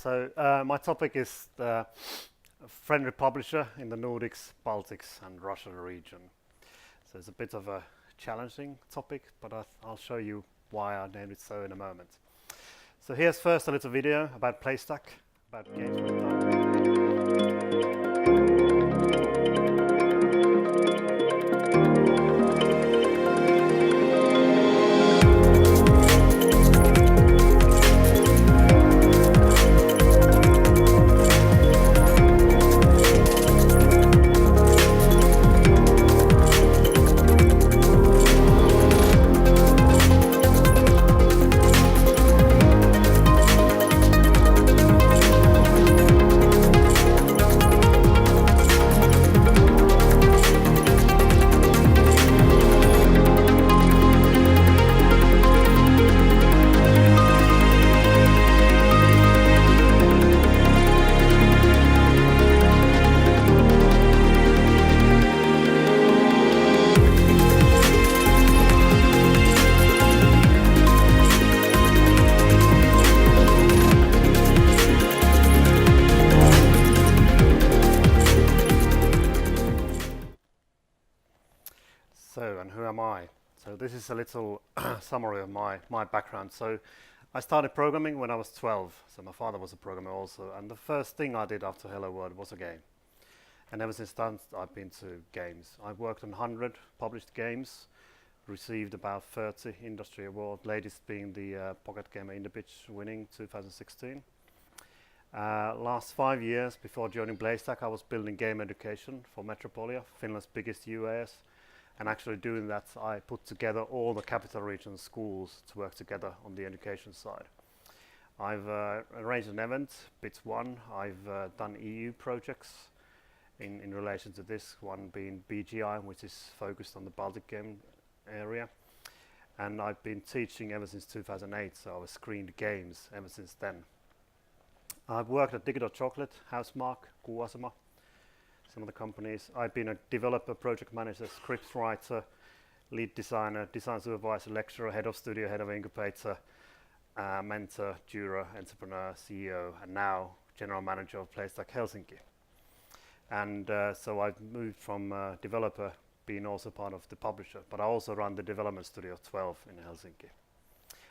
My topic is the friendly publisher in the Nordics, Baltics and Russia region. So it's a bit of a challenging topic, but I'll show you why I named it so in a moment. So here's first a little video about PlayStack, about games we've done. And who am I? So this is a little summary of my background. So I started programming when I was 12. So my father was a programmer also. And the first thing I did after Hello World was a game. And ever since then, I've been to games. I've worked on 100 published games, received about 30 industry awards, latest being the Pocket Gamer Indie Pitch winning 2016. Last 5 years before joining PlayStack, I was building game education for Metropolia, Finland's biggest UAS. And actually doing that, I put together all the capital region schools to work together on the education side. I've arranged an event, Bits 1. I've done EU projects in relation to this, one being BGI, which is focused on the Baltic game area. And I've been teaching ever since 2008, so I've screened games ever since then. I've worked at Digital Chocolate, Housemarque, Kuasema, some of the companies. I've been a developer, project manager, script writer, lead designer, design supervisor, lecturer, head of studio, head of incubator, mentor, juror, entrepreneur, CEO, and now general manager of PlayStack Helsinki. And so I've moved from developer, being also part of the publisher, but I also run the development studio 12 in Helsinki.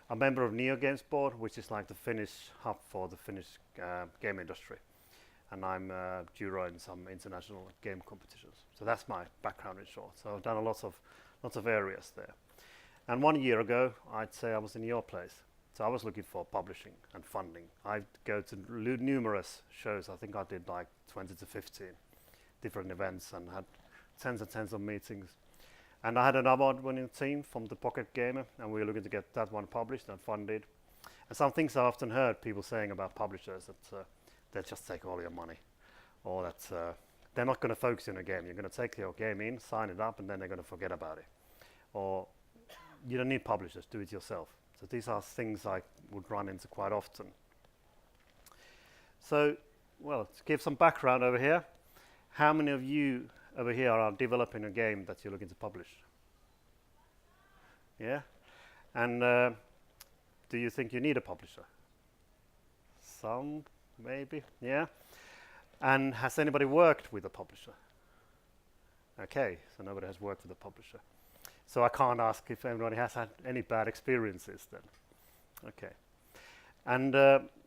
I'm a member of Neo Games Board, which is like the Finnish hub for the Finnish game industry. And I'm a juror in some international game competitions. So that's my background in short. So I've done lots of areas there. And 1 year ago, I'd say I was in your place. So I was looking for publishing and funding. I go to numerous shows. I think I did like 20 to 15 different events and had tens and tens of meetings. And I had an award-winning team from the Pocket Gamer, and we were looking to get that one published and funded. And some things I often heard people saying about publishers that they'll just take all your money, or that they're not going to focus on a game. You're going to take your game in, sign it up, and then they're going to forget about it. Or you don't need publishers, do it yourself. So these are things I would run into quite often. So, well, to give some background over here, how many of you over here are developing a game that you're looking to publish? Yeah? And do you think you need a publisher? Some. Maybe, yeah. And has anybody worked with a publisher? Okay, so nobody has worked with a publisher. So I can't ask if anybody has had any bad experiences then. Okay. And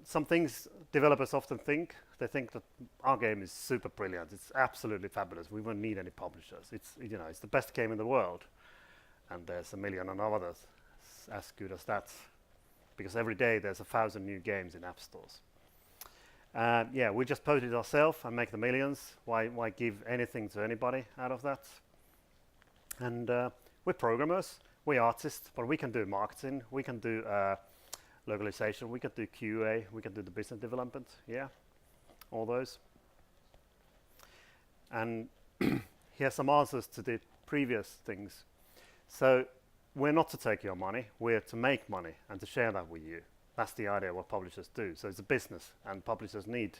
some things developers often think, they think that our game is super brilliant. It's absolutely fabulous. We won't need any publishers. It's the best game in the world. And there's a million and others as good as that. Because every day there's 1,000 new games in app stores. Yeah, we just post it ourselves and make the millions. Why give anything to anybody out of that? And we're programmers, we're artists, but we can do marketing, we can do localization, we can do QA, we can do the business development, yeah, all those. And here's some answers to the previous things. So we're not to take your money, we're to make money and to share that with you. That's the idea of what publishers do. So it's a business, and publishers need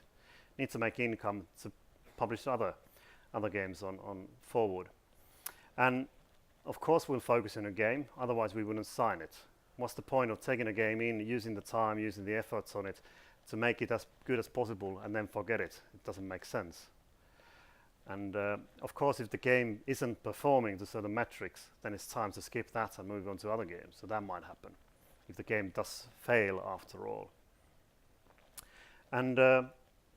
to make income to publish other games on forward. And of course we'll focus on a game, otherwise we wouldn't sign it. What's the point of taking a game in, using the time, using the efforts on it, to make it as good as possible and then forget it. It doesn't make sense. And of course, if the game isn't performing to certain metrics, then it's time to skip that and move on to other games. So that might happen if the game does fail after all. And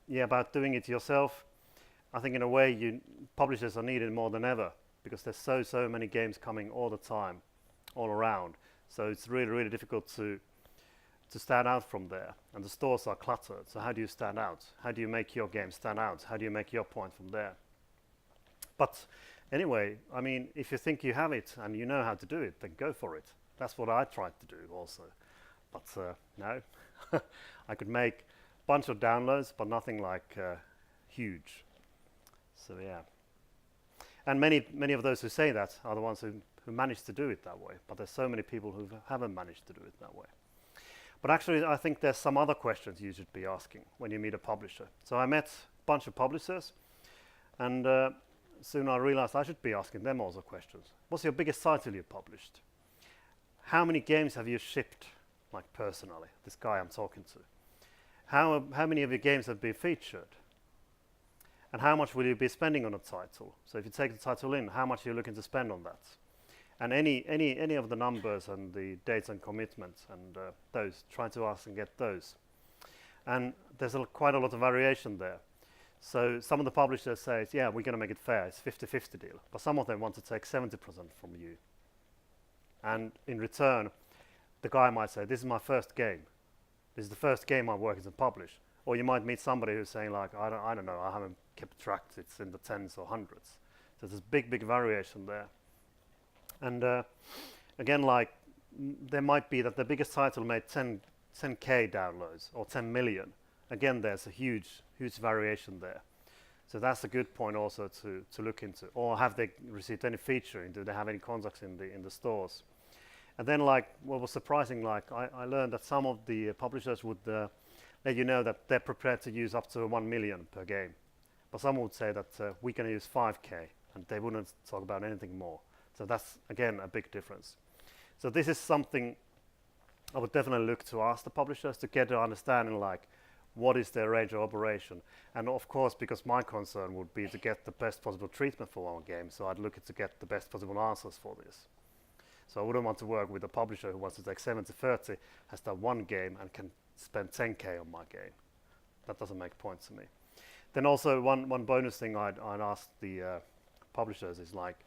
yeah, about doing it yourself, I think in a way publishers are needed more than ever because there's so many games coming all the time, all around. So it's really difficult to stand out from there. And the stores are cluttered. So how do you stand out? How do you make your game stand out? How do you make your point from there? But anyway, I mean, if you think you have it and you know how to do it, then go for it. That's what I tried to do also. But no, I could make a bunch of downloads, but nothing like huge. So yeah. And many of those who say that are the ones who managed to do it that way. But there's so many people who haven't managed to do it that way. But actually, I think there's some other questions you should be asking when you meet a publisher. So I met a bunch of publishers, and soon I realized I should be asking them also questions. What's your biggest title you published? How many games have you shipped, like personally? This guy I'm talking to. How many of your games have been featured? And how much will you be spending on a title? So if you take the title in, how much are you looking to spend on that? And any of the numbers and the dates and commitments and those, try to ask and get those. And there's quite a lot of variation there. So some of the publishers say, yeah, we're going to make it fair, it's 50-50 deal. But some of them want to take 70% from you. And in return, the guy might say, this is my first game. This is the first game I'm working to publish. Or you might meet somebody who's saying like, I don't know, I haven't kept track, it's in the tens or hundreds. So there's big variation there. And again, like, there might be that the biggest title made 10K downloads or 10 million. Again, there's a huge variation there. So that's a good point also to look into. Or have they received any featuring? Do they have any contacts in the stores? And then, like, what was surprising, like, I learned that some of the publishers would let you know that they're prepared to use up to 1 million per game. But some would say that we can use 5K, and they wouldn't talk about anything more. So that's, again, a big difference. So this is something I would definitely look to ask the publishers to get an understanding, like, what is their range of operation? And of course, because my concern would be to get the best possible treatment for our game, so I'd look to get the best possible answers for this. So I wouldn't want to work with a publisher who wants to take 70-30, has done one game and can spend 10K on my game. That doesn't make point to me. Then also one bonus thing I'd ask the publishers is like,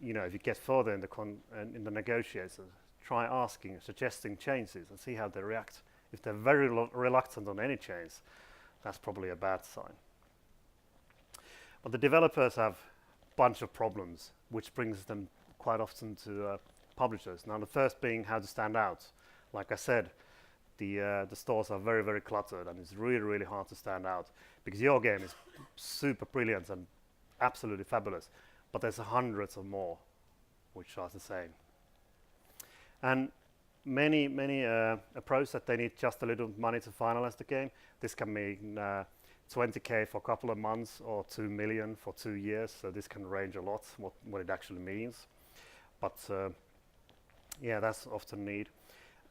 you know, if you get further in the negotiations, try asking, suggesting changes and see how they react. If they're very reluctant on any change, that's probably a bad sign. But the developers have a bunch of problems, which brings them quite often to publishers. Now, the first being how to stand out. Like I said, the stores are very cluttered, and it's really hard to stand out because your game is super brilliant and absolutely fabulous, but there's hundreds of more which are the same. And many approach that they need just a little money to finalize the game. This can mean 20K for a couple of months or 2 million for 2 years. So this can range a lot what it actually means. But yeah, that's often need.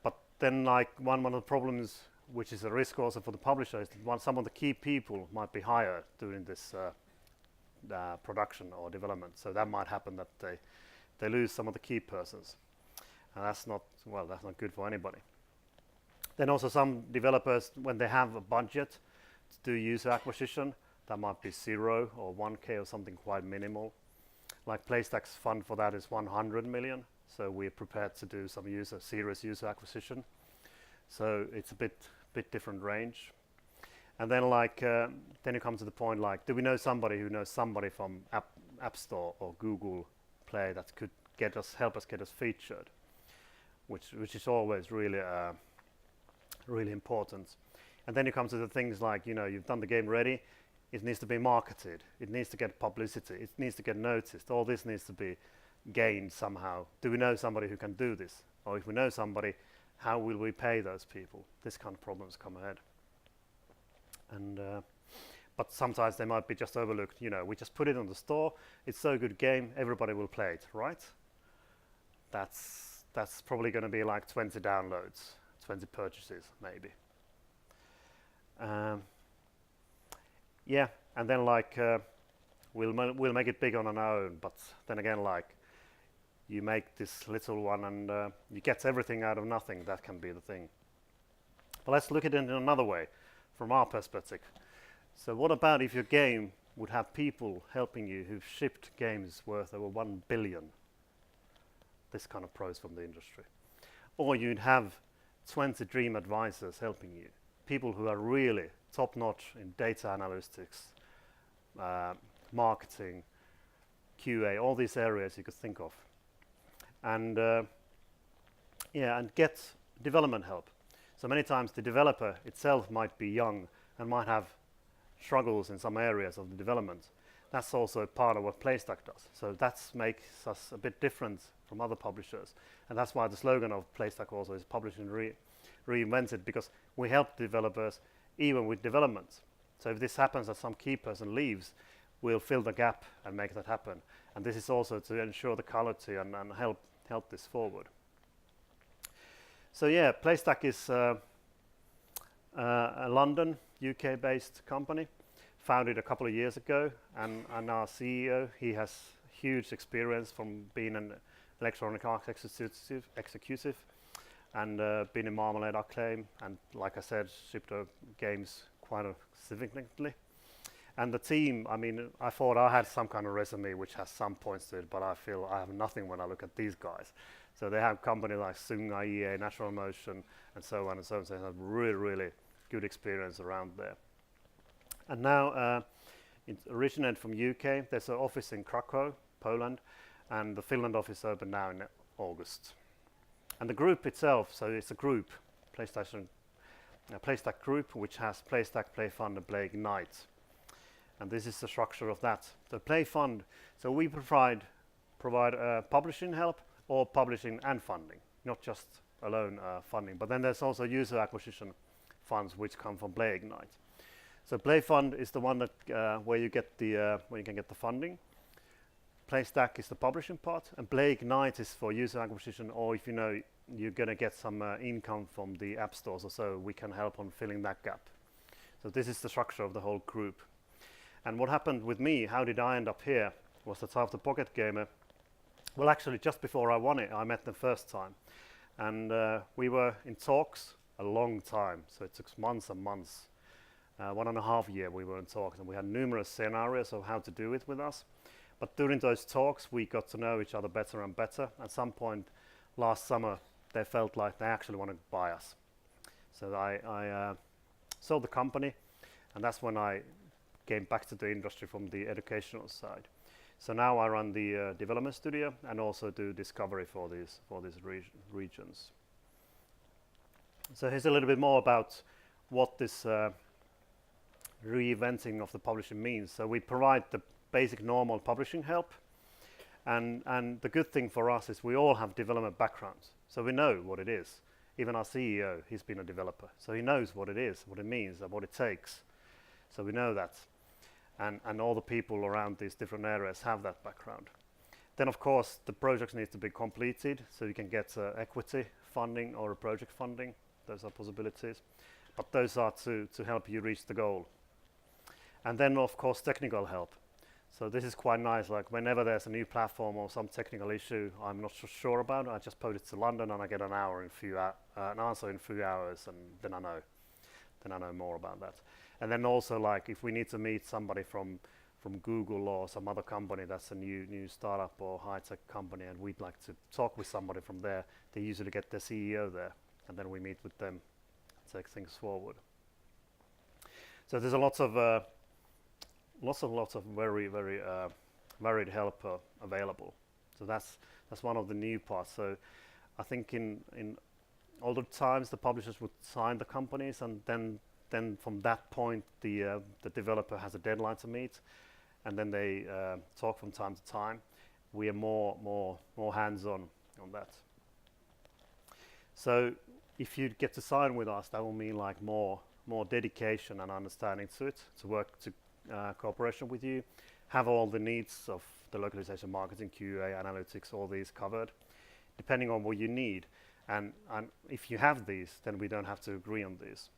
But then, like, one of the problems, which is a risk also for the publisher, is that some of the key people might be hired during this production or development. So that might happen that they lose some of the key persons. And that's not good for anybody. Then also some developers, when they have a budget to do user acquisition, that might be 0 or 1K or something quite minimal. Like PlayStack's fund for that is 100 million. So we're prepared to do some serious user acquisition. So it's a bit different range. And then then you come to the point like, do we know somebody who knows somebody from App Store or Google Play that could help us get us featured? Which is always really important. And then you come to the things like, you know, you've done the game ready, it needs to be marketed, it needs to get publicity, it needs to get noticed, all this needs to be gained somehow. Do we know somebody who can do this? Or if we know somebody, how will we pay those people? This kind of problems come ahead. And but sometimes they might be just overlooked. You know, we just put it on the store, it's so good game, everybody will play it, right? That's probably going to be like 20 downloads, 20 purchases maybe. Um, yeah, and then like we'll make it big on our own, but then again, like you make this little one and you get everything out of nothing. That can be the thing. But let's look at it in another way, from our perspective. So what about if your game would have people helping you who've shipped games worth over 1 billion? This kind of pros from the industry. Or you'd have 20 dream advisors helping you, people who are really top-notch in data analytics, marketing, QA, all these areas you could think of. And and get development help. So many times the developer itself might be young and might have struggles in some areas of the development. That's also part of what PlayStack does. So that makes us a bit different from other publishers. And that's why the slogan of PlayStack also is publishing reinvented, because we help developers even with development. So if this happens that some key person leaves, we'll fill the gap and make that happen. And this is also to ensure the quality and help this forward. So yeah, PlayStack is a London, UK-based company, founded a couple of years ago, and our CEO, he has huge experience from being an electronic arts executive and been in Marmalade Acclaim, and like I said, shipped games quite significantly. And the team, I mean, I thought I had some kind of resume which has some points to it, but I feel I have nothing when I look at these guys. So they have companies like Sunga, EA, Natural Motion, and so on and so on. So they have really, really good experience around there. And now it originated from UK. There's an office in Krakow, Poland, and the Finland office opened now in August. And the group itself, so it's a group, PlayStack Group, which has PlayStack, PlayFund, and PlayIgnite. And this is the structure of that. The PlayFund, so we provide publishing help or publishing and funding, not just alone funding. But then there's also user acquisition funds which come from PlayIgnite. So PlayFund is the one that where you get the where you can get the funding. PlayStack is the publishing part, and PlayIgnite is for user acquisition, or if you know you're going to get some income from the app stores or so, we can help on filling that gap. So this is the structure of the whole group. And what happened with me, how did I end up here, was that after Pocket Gamer, well actually just before I won it, I met them first time. And we were in talks a long time, so it took months and months. 1.5 years we were in talks, and we had numerous scenarios of how to do it with us. But during those talks, we got to know each other better and better. At some point last summer, they felt like they actually wanted to buy us. So I sold the company, and that's when I came back to the industry from the educational side. So now I run the development studio and also do discovery for these regions. So here's a little bit more about what this reinventing of the publishing means. So we provide the basic normal publishing help, and the good thing for us is we all have development backgrounds, so we know what it is. Even our CEO, he's been a developer, so he knows what it is, what it means, and what it takes. So we know that, and all the people around these different areas have that background. Then of course the projects need to be completed, so you can get equity funding or a project funding. Those are possibilities, but those are to help you reach the goal. And then of course technical help. So this is quite nice, like whenever there's a new platform or some technical issue I'm not so sure about, I just post it to London and I get an answer in a few hours, and then I know more about that. And then also, like if we need to meet somebody from Google or some other company that's a new startup or high-tech company, and we'd like to talk with somebody from there, they usually get their CEO there, and then we meet with them, take things forward. So there's lots of very varied help available. So that's one of the new parts. So I think in older times the publishers would sign the companies, and then from that point the developer has a deadline to meet, and then they talk from time to time. We are more hands-on on that. So if you get to sign with us, that will mean like more dedication and understanding to it, to work to cooperation with you, have all the needs of the localization, marketing, QA, analytics, all these covered, depending on what you need. And if you have these, then we don't have to agree on these.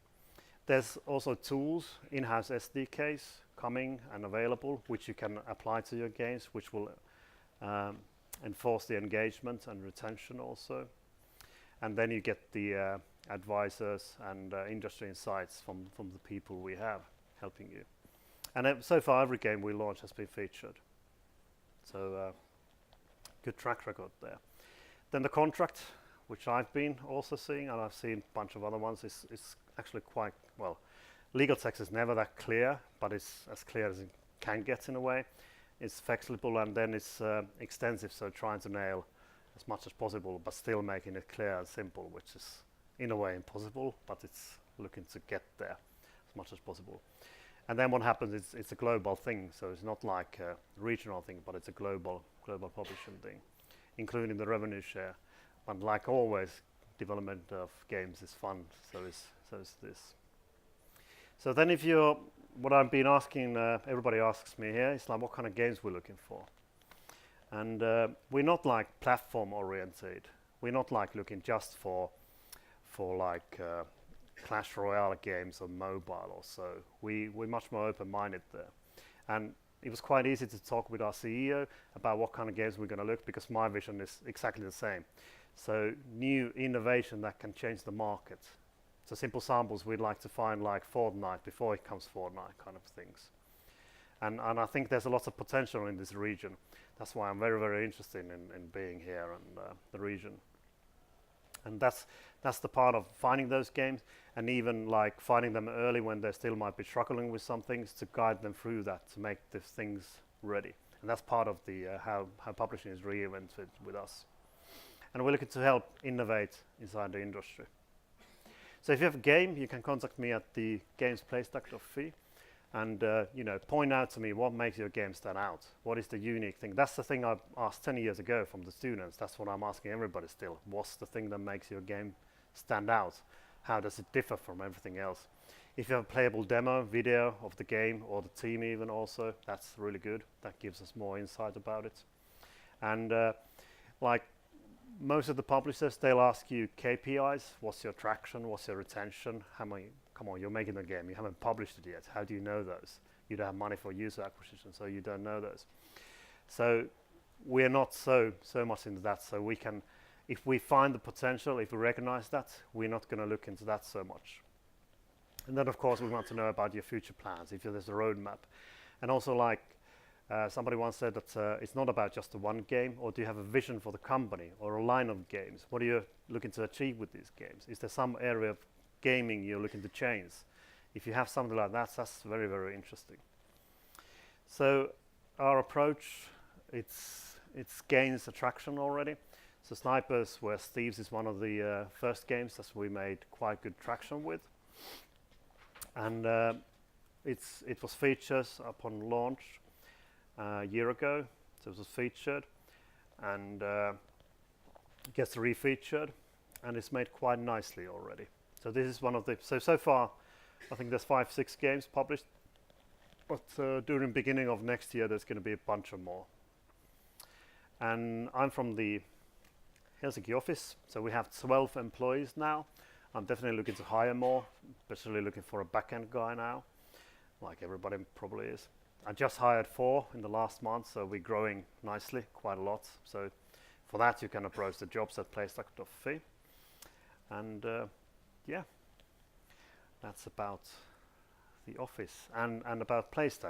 There's also tools, in-house SDKs coming and available, which you can apply to your games, which will enforce the engagement and retention also. And then you get the advisors and industry insights from the people we have helping you. And so far, every game we launch has been featured. So good track record there. Then the contract, which I've been also seeing, and I've seen a bunch of other ones, is actually quite, well, legal text is never that clear, but it's as clear as it can get in a way. It's flexible and then it's extensive, so trying to nail as much as possible, but still making it clear and simple, which is in a way impossible, but it's looking to get there as much as possible. And then what happens, it's a global thing, so it's not like a regional thing, but it's a global publishing thing, including the revenue share. And like always, development of games is fun, so is this. So then what I've been asking, everybody asks me here, is like what kind of games we're looking for. And we're not like platform oriented. We're not like looking just for like Clash Royale games on mobile or so. We're much more open-minded there. And it was quite easy to talk with our CEO about what kind of games we're going to look, because my vision is exactly the same. So new innovation that can change the market. So simple samples, we'd like to find like Fortnite before it comes Fortnite kind of things. And I think there's a lot of potential in this region. That's why I'm very, very interested in being here and the region. And that's the part of finding those games, and even like finding them early when they still might be struggling with some things, to guide them through that, to make these things ready. And that's part of the how publishing is reinvented with us. And we're looking to help innovate inside the industry. So if you have a game, you can contact me at the PlayStack.fi and point out to me what makes your game stand out. What is the unique thing? That's the thing I asked 10 years ago from the students. That's what I'm asking everybody still. What's the thing that makes your game stand out? How does it differ from everything else? If you have a playable demo, video of the game, or the team even also, that's really good. That gives us more insight about it. And like most of the publishers, they'll ask you KPIs. What's your traction? What's your retention? How many? Come on, you're making the game. You haven't published it yet. How do you know those? You don't have money for user acquisition, so you don't know those. So we're not so much into that. So we can, if we find the potential, if we recognize that, we're not going to look into that so much. And then, of course, we want to know about your future plans, if there's a roadmap. And also, like somebody once said, that it's not about just the one game, or do you have a vision for the company or a line of games? What are you looking to achieve with these games? Is there some area of gaming you're looking to change? If you have something like that, that's very, very interesting. So our approach, it's gains attraction already. So Snipers Were Thieves is one of the first games that we made quite good traction with. And it was featured upon launch a year ago. So it was featured and gets refeatured, and it's made quite nicely already. So this is one of the, so far I think there's 5-6 games published, but during the beginning of next year there's going to be a bunch of more. And I'm from the Helsinki office, so we have 12 employees now. I'm definitely looking to hire more, especially looking for a back-end guy now, like everybody probably is. I just hired 4 in the last month, so we're growing nicely, quite a lot. So for that you can approach the jobs at PlayStack.fi. And yeah, that's about the office and about PlayStack.